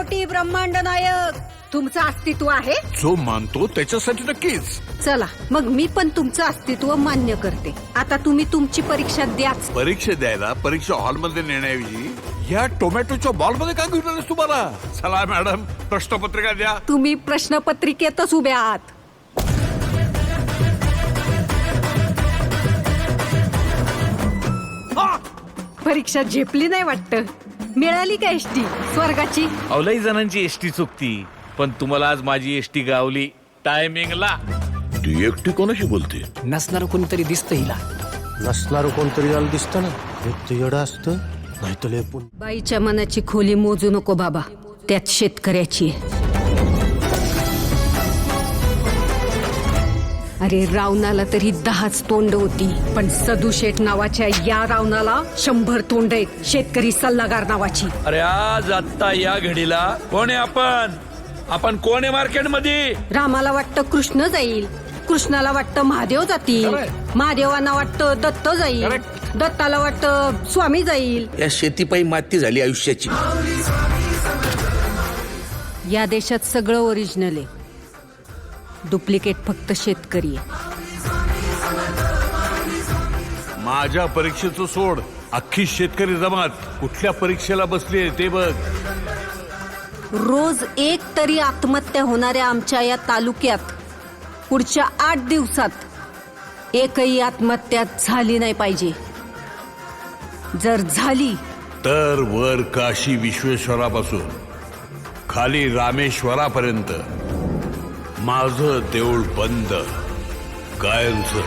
कोटी ब्रह्मांड नायक तुमचं अस्तित्व आहे. जो मानतो त्याच्यासाठी नक्कीच. चला मग मी पण तुमचं अस्तित्व मान्य करते. आता तुम्ही तुमची परीक्षा द्याच. परीक्षा द्यायला परीक्षा हॉलमध्ये नेण्याऐवजी या टोमॅटोच्या बॉलमध्ये काय घेऊन आलेस तुम्हाला? चला मॅडम प्रश्नपत्रिका द्या. तुम्ही प्रश्नपत्रिकेतच उभे आहात. परीक्षा झेपली नाही वाटत. मिळाली का एसटी स्वर्गाची? अवलई जणांची एसटी चुकती, पण तुम्हाला आज माझी एसटी गावली टायमिंगला. ती एकटी कोणाशी बोलते? नसणार कोणतरी दिसतं हिला. नसणार कोणतरी याला दिसतं ना. एक तर येडं असतं नाही तर लेपून. बाईच्या मनाची खोली मोजू नको बाबा, त्यात शेतकऱ्याची आहे. अरे रावणाला तरी 10च तोंड होती, पण सदू शेठ नावाच्या या रावणाला 100 तोंड आहेत. शेतकरी सल्लागार नावाची. अरे आज आत्ता या घडीला कोण आहे आपण कोण आहे मार्केटमध्ये? रामाला वाटतं कृष्ण जाईल, कृष्णाला वाटतं महादेव जातील, महादेवांना वाटतं दत्त जाईल, दत्ताला वाटतं स्वामी जाईल. या शेतीपायी माती झाली आयुष्याची. या देशात सगळं ओरिजिनल आहे, डुप्लिकेट फक्त शेतकरी आहे. माझ्या परीक्षेचं सोड, अख्खी शेतकरी जमात कुठल्या परीक्षेला बसली ते बघ. रोज एक तरी आत्महत्या होणाऱ्या आमच्या या तालुक्यात पुढच्या 8 दिवसात एकही आत्महत्या झाली नाही पाहिजे. जर झाली तर वर काशी विश्वेश्वरापासून खाली रामेश्वरापर्यंत माझं देऊळ बंद कायमचं.